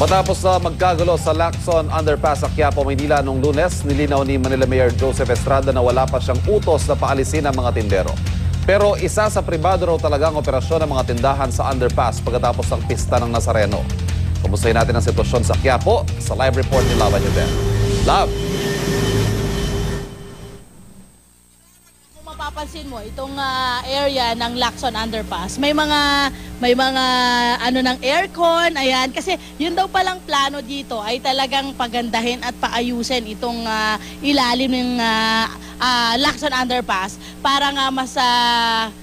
Matapos na magkagulo sa Lacson Underpass sa Quiapo, Maynila noong Lunes, nilinaw ni Manila Mayor Joseph Estrada na wala pa siyang utos na paalisin ang mga tindero. Pero isa sa pribado raw talagang operasyon ng mga tindahan sa underpass pagkatapos ng pista ng Nazareno. Kumustahin natin ang sitwasyon sa Quiapo sa live report ni Lava Newben. Love! Mapapansin mo itong area ng Lacson Underpass, may mga ano ng aircon, ayan, kasi yun daw palang plano dito ay talagang pagandahin at paayusin itong ilalim ng Lacson Underpass para nga mas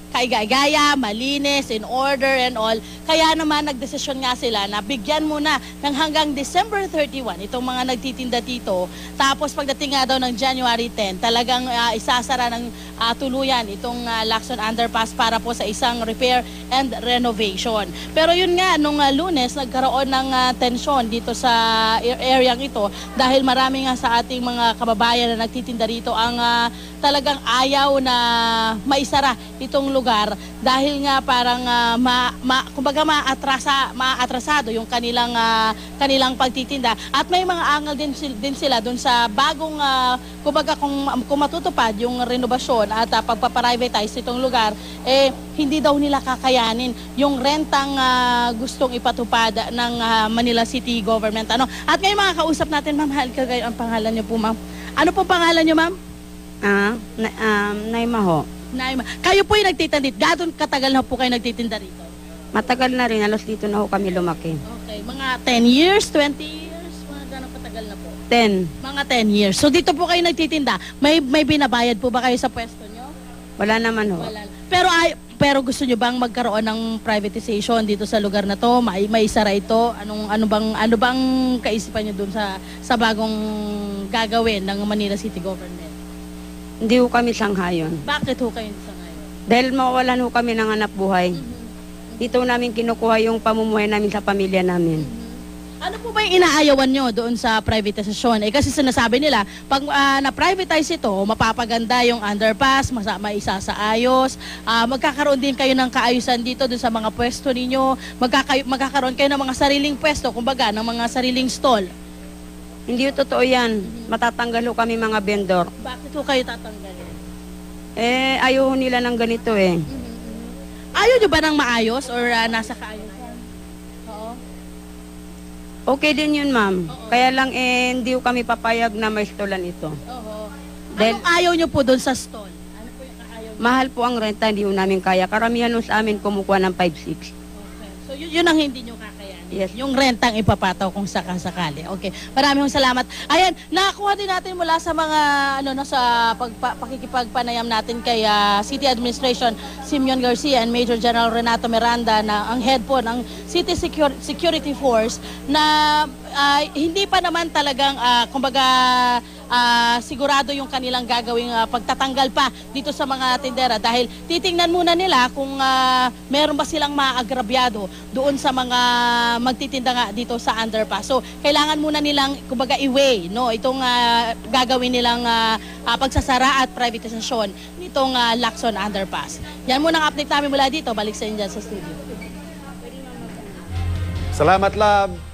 kaigaya, malinis, in order and all. Kaya naman nagdesisyon nga sila na bigyan muna ng hanggang December 31 itong mga nagtitinda dito. Tapos pagdating nga daw ng January 10, talagang isasara ng tuluyan itong Lacson Underpass para po sa isang repair and renovation. Pero yun nga, nung Lunes, nagkaroon ng tensyon dito sa area ito dahil marami nga sa ating mga kababayan na nagtitinda rito ang talagang ayaw na maisara itong lugar dahil nga parang kumbaga maatrasado yung kanilang pagtitinda at may mga angal din sila dun sa bagong kumbaga kung matutupad yung renovasyon at pagpaprivatize itong lugar, hindi daw nila kakayanin yung rentang gustong ipatupad ng Manila City Government. At ngayon makakausap natin, ma'am, ang pangalan niyo po, ma'am. Ano po pangalan niyo, ma'am? Naima ho. Naima. Kayo po yung nagtitinda dito. Gano'n katagal na po kayo nagtitinda rito? Matagal na rin. Alos dito na ho kami lumaki. Okay. Mga 10 years, 20 years? Mga gano'n katagal na po? 10. Mga 10 years. So dito po kayo nagtitinda. May binabayad po ba kayo sa pwesto nyo? Wala naman ho. Wala. Pero gusto nyo bang magkaroon ng privatization dito sa lugar na to? May isara ito? Ano bang kaisipan nyo dun sa bagong gagawin ng Manila City Government? Hindi ho kami sanghayon. Bakit ho kayo sa ngayon? Dahil mawawalan ho kami ng hanap buhay. Dito namin kinukuha yung pamumuhay namin sa pamilya namin. Ano po ba yung inaayawan nyo doon sa privatization? Kasi sinasabi nila, pag na-privatize ito, mapapaganda yung underpass, maisasaayos, magkakaroon din kayo ng kaayusan dito doon sa mga pwesto ninyo, magkakaroon kayo ng mga sariling pwesto, kumbaga, ng mga sariling stall. Hindi ho totoo yan. Matatanggal ho kami mga vendor. Bakit ho kayo tatanggalin? Ayaw ho nila ng ganito eh. Ayaw nyo ba ng maayos or nasa kaayusan? Oo. Okay din yun, ma'am. Kaya lang hindi ho kami papayag na may stallan ito. Oo. Dahil Anong ayaw nyo po doon sa stall? Ano po yung ayaw nyo? mahal po ang renta, hindi ho namin kaya. Karamihan ho sa amin kumukuha ng 5-6. Okay. So yun ang hindi nyo kakayanin? Yes. Yung rentang ipapataw kung sakasakali. Okay. Maraming salamat. Ayan, nakakuha din natin mula sa mga sa pakikipagpanayam natin kay City Administration Simeon Garcia and Major General Renato Miranda na ang head po ng City Security Force na hindi pa naman talagang kumbaga sigurado yung kanilang gagawing pagtatanggal pa dito sa mga tindera dahil titingnan muna nila kung meron ba silang maagrabyado doon sa mga magtitinda nga dito sa underpass. So, kailangan muna nilang kumbaga i-weigh itong gagawin nilang pagsasara at privatization nitong Lacson Underpass. Yan muna ang update namin mula dito. Balik sa inyo sa studio. Salamat, Love!